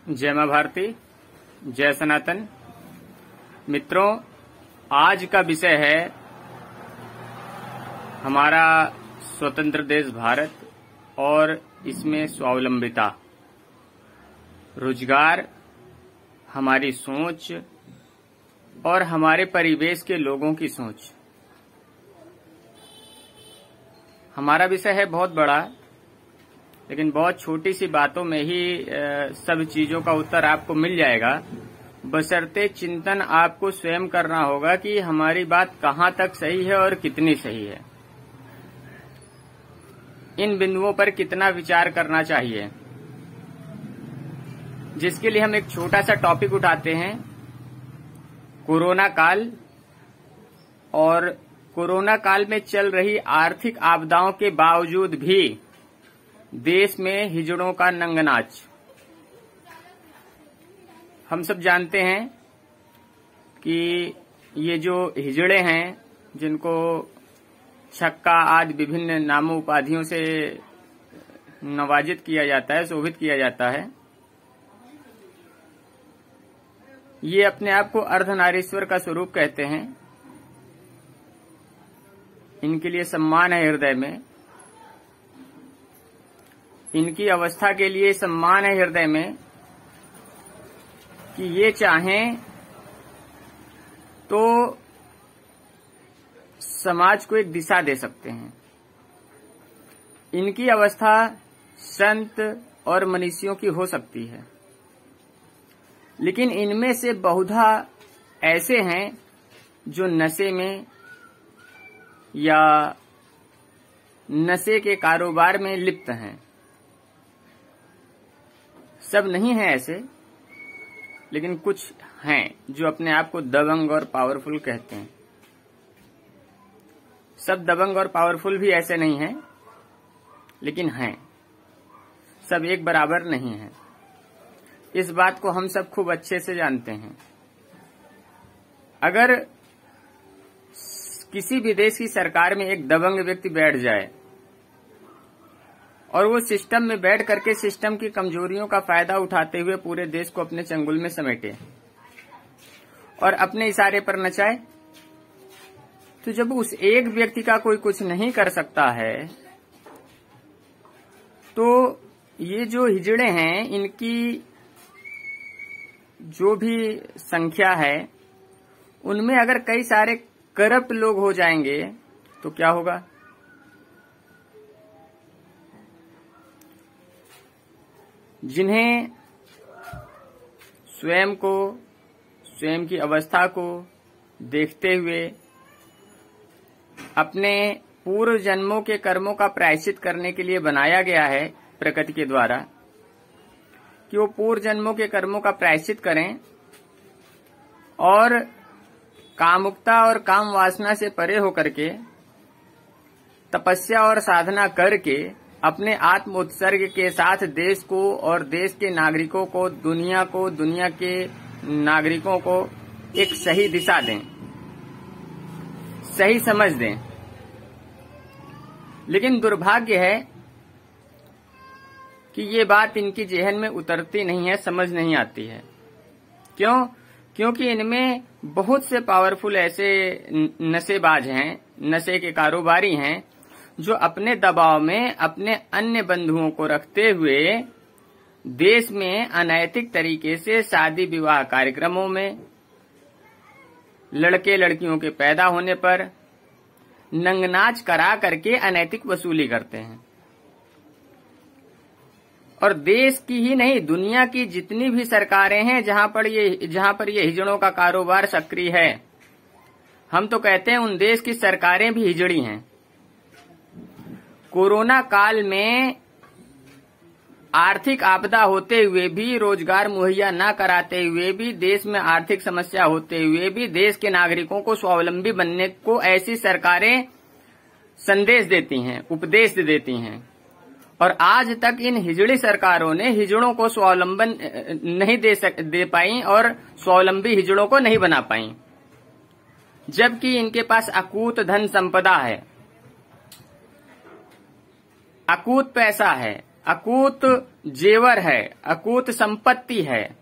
जय मां भारती, जय सनातन। मित्रों, आज का विषय है हमारा स्वतंत्र देश भारत और इसमें स्वावलंबिता, रोजगार, हमारी सोच और हमारे परिवेश के लोगों की सोच। हमारा विषय है बहुत बड़ा, लेकिन बहुत छोटी सी बातों में ही सब चीजों का उत्तर आपको मिल जाएगा, बशर्ते चिंतन आपको स्वयं करना होगा कि हमारी बात कहाँ तक सही है और कितनी सही है। इन बिंदुओं पर कितना विचार करना चाहिए, जिसके लिए हम एक छोटा सा टॉपिक उठाते हैं, कोरोना काल। और कोरोना काल में चल रही आर्थिक आपदाओं के बावजूद भी देश में हिजड़ों का नंगनाच। हम सब जानते हैं कि ये जो हिजड़े हैं, जिनको छक्का आदि विभिन्न नामों उपाधियों से नवाजित किया जाता है, शोभित किया जाता है, ये अपने आप को अर्धनारीश्वर का स्वरूप कहते हैं। इनके लिए सम्मान है हृदय में, इनकी अवस्था के लिए सम्मान है हृदय में कि ये चाहें तो समाज को एक दिशा दे सकते हैं। इनकी अवस्था संत और मनीषियों की हो सकती है, लेकिन इनमें से बहुधा ऐसे हैं जो नशे में या नशे के कारोबार में लिप्त हैं। सब नहीं है ऐसे, लेकिन कुछ हैं जो अपने आप को दबंग और पावरफुल कहते हैं। सब दबंग और पावरफुल भी ऐसे नहीं हैं, लेकिन हैं। सब एक बराबर नहीं हैं। इस बात को हम सब खूब अच्छे से जानते हैं। अगर किसी भी देश की सरकार में एक दबंग व्यक्ति बैठ जाए और वो सिस्टम में बैठ करके सिस्टम की कमजोरियों का फायदा उठाते हुए पूरे देश को अपने चंगुल में समेटे और अपने इशारे पर नचाए, तो जब उस एक व्यक्ति का कोई कुछ नहीं कर सकता है, तो ये जो हिजड़े हैं, इनकी जो भी संख्या है, उनमें अगर कई सारे करप्ट लोग हो जाएंगे तो क्या होगा? जिन्हें स्वयं को, स्वयं की अवस्था को देखते हुए अपने पूर्व जन्मों के कर्मों का प्रायश्चित करने के लिए बनाया गया है प्रकृति के द्वारा, कि वो पूर्व जन्मों के कर्मों का प्रायश्चित करें और कामुकता और काम वासना से परे होकर के तपस्या और साधना करके अपने आत्म उत्सर्ग के साथ देश को और देश के नागरिकों को, दुनिया के नागरिकों को एक सही दिशा दें, सही समझ दें। लेकिन दुर्भाग्य है कि ये बात इनकी जेहन में उतरती नहीं है, समझ नहीं आती है। क्यों? क्योंकि इनमें बहुत से पावरफुल ऐसे नशेबाज हैं, नशे के कारोबारी हैं, जो अपने दबाव में अपने अन्य बंधुओं को रखते हुए देश में अनैतिक तरीके से शादी विवाह कार्यक्रमों में लड़के लड़कियों के पैदा होने पर नंगनाच करा करके अनैतिक वसूली करते हैं। और देश की ही नहीं, दुनिया की जितनी भी सरकारें हैं जहां पर ये हिजड़ों का कारोबार सक्रिय है, हम तो कहते हैं उन देश की सरकारें भी हिजड़ी हैं। कोरोना काल में आर्थिक आपदा होते हुए भी, रोजगार मुहैया न कराते हुए भी, देश में आर्थिक समस्या होते हुए भी देश के नागरिकों को स्वावलंबी बनने को ऐसी सरकारें संदेश देती हैं, उपदेश देती हैं। और आज तक इन हिजड़ी सरकारों ने हिजड़ों को स्वावलंबन नहीं दे पाई और स्वावलंबी हिजड़ों को नहीं बना पाई, जबकि इनके पास अकूत धन संपदा है, अकूत पैसा है, अकूत जेवर है, अकूत संपत्ति है,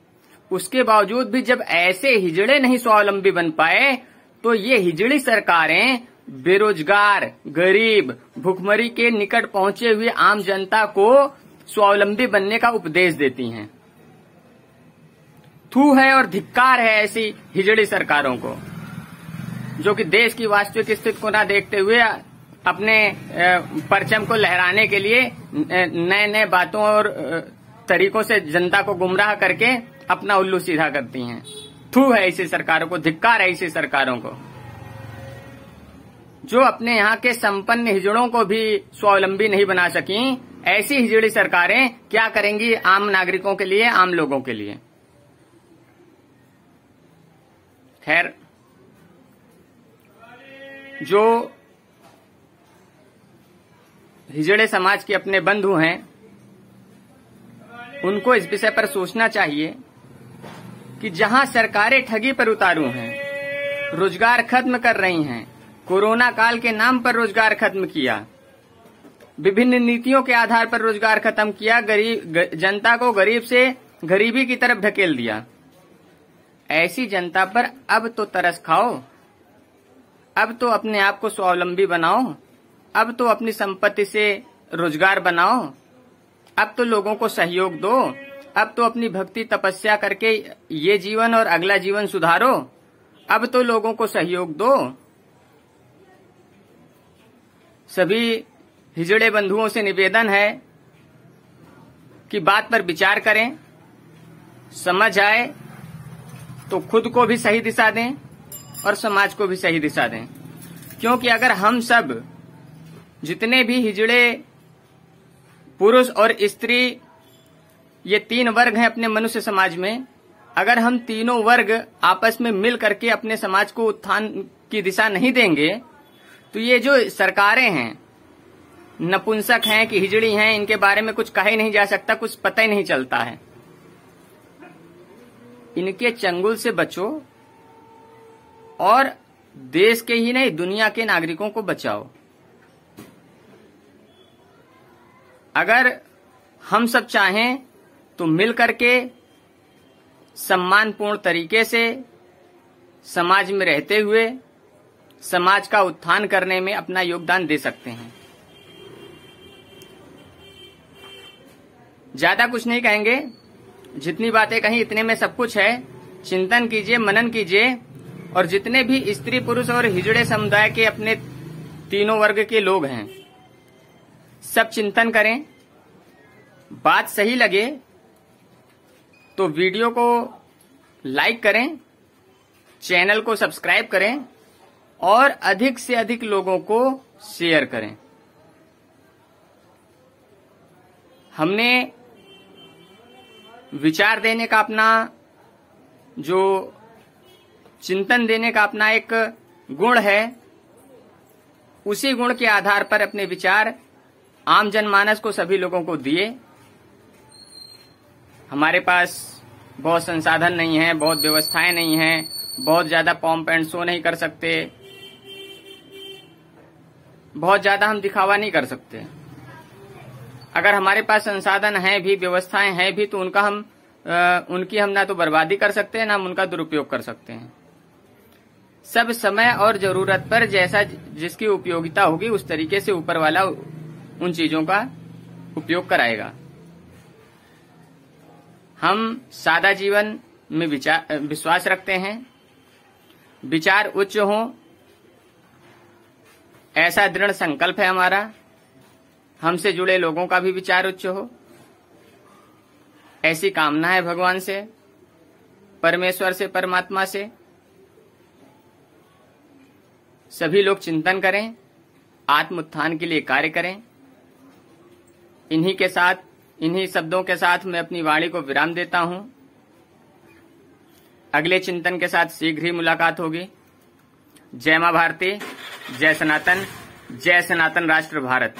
उसके बावजूद भी जब ऐसे हिजड़े नहीं स्वावलंबी बन पाए तो ये हिजड़ी सरकारें बेरोजगार, गरीब, भुखमरी के निकट पहुंचे हुए आम जनता को स्वावलंबी बनने का उपदेश देती हैं। थू है और धिक्कार है ऐसी हिजड़ी सरकारों को, जो कि देश की वास्तविक स्थिति को न देखते हुए अपने परचम को लहराने के लिए नए नए बातों और तरीकों से जनता को गुमराह करके अपना उल्लू सीधा करती हैं। थू है ऐसी सरकारों को, धिक्कार है ऐसी सरकारों को, जो अपने यहाँ के संपन्न हिजड़ों को भी स्वावलंबी नहीं बना सकी। ऐसी हिजड़ी सरकारें क्या करेंगी आम नागरिकों के लिए, आम लोगों के लिए। खैर, जो हिजड़े समाज के अपने बंधु हैं उनको इस विषय पर सोचना चाहिए कि जहां सरकारें ठगी पर उतारू हैं, रोजगार खत्म कर रही हैं, कोरोना काल के नाम पर रोजगार खत्म किया, विभिन्न नीतियों के आधार पर रोजगार खत्म किया, जनता को गरीब से गरीबी की तरफ ढकेल दिया, ऐसी जनता पर अब तो तरस खाओ, अब तो अपने आप को स्वावलंबी बनाओ, अब तो अपनी संपत्ति से रोजगार बनाओ, अब तो लोगों को सहयोग दो, अब तो अपनी भक्ति तपस्या करके ये जीवन और अगला जीवन सुधारो, अब तो लोगों को सहयोग दो। सभी हिजड़े बंधुओं से निवेदन है कि बात पर विचार करें, समझ आए तो खुद को भी सही दिशा दें और समाज को भी सही दिशा दें। क्योंकि अगर हम सब जितने भी हिजड़े पुरुष और स्त्री, ये तीन वर्ग हैं अपने मनुष्य समाज में, अगर हम तीनों वर्ग आपस में मिल करके अपने समाज को उत्थान की दिशा नहीं देंगे तो ये जो सरकारें हैं, नपुंसक हैं कि हिजड़ी हैं, इनके बारे में कुछ कहा ही नहीं जा सकता, कुछ पता ही नहीं चलता है। इनके चंगुल से बचो और देश के ही नहीं दुनिया के नागरिकों को बचाओ। अगर हम सब चाहें तो मिल करके सम्मानपूर्ण तरीके से समाज में रहते हुए समाज का उत्थान करने में अपना योगदान दे सकते हैं। ज्यादा कुछ नहीं कहेंगे, जितनी बातें कही इतने में सब कुछ है। चिंतन कीजिए, मनन कीजिए और जितने भी स्त्री पुरुष और हिजड़े समुदाय के अपने तीनों वर्ग के लोग हैं सब चिंतन करें। बात सही लगे तो वीडियो को लाइक करें, चैनल को सब्सक्राइब करें और अधिक से अधिक लोगों को शेयर करें। हमने विचार देने का अपना, जो चिंतन देने का अपना एक गुण है, उसी गुण के आधार पर अपने विचार आम जनमानस को, सभी लोगों को दिए। हमारे पास बहुत संसाधन नहीं है, बहुत व्यवस्थाएं नहीं हैं, बहुत ज्यादा पॉम्प एंड शो नहीं कर सकते, बहुत ज्यादा हम दिखावा नहीं कर सकते। अगर हमारे पास संसाधन हैं भी, व्यवस्थाएं हैं भी, तो उनकी हम ना तो बर्बादी कर सकते हैं, ना हम उनका दुरुपयोग कर सकते हैं। सब समय और जरूरत पर जैसा जिसकी उपयोगिता होगी उस तरीके से ऊपर वाला उन चीजों का उपयोग कराएगा। हम सादा जीवन में विश्वास रखते हैं, विचार उच्च हो ऐसा दृढ़ संकल्प है हमारा। हमसे जुड़े लोगों का भी विचार उच्च हो ऐसी कामना है भगवान से, परमेश्वर से, परमात्मा से। सभी लोग चिंतन करें, आत्म उत्थान के लिए कार्य करें। इन्हीं शब्दों के साथ मैं अपनी वाणी को विराम देता हूं। अगले चिंतन के साथ शीघ्र ही मुलाकात होगी। जय मां भारती, जय सनातन, जय सनातन राष्ट्र भारत।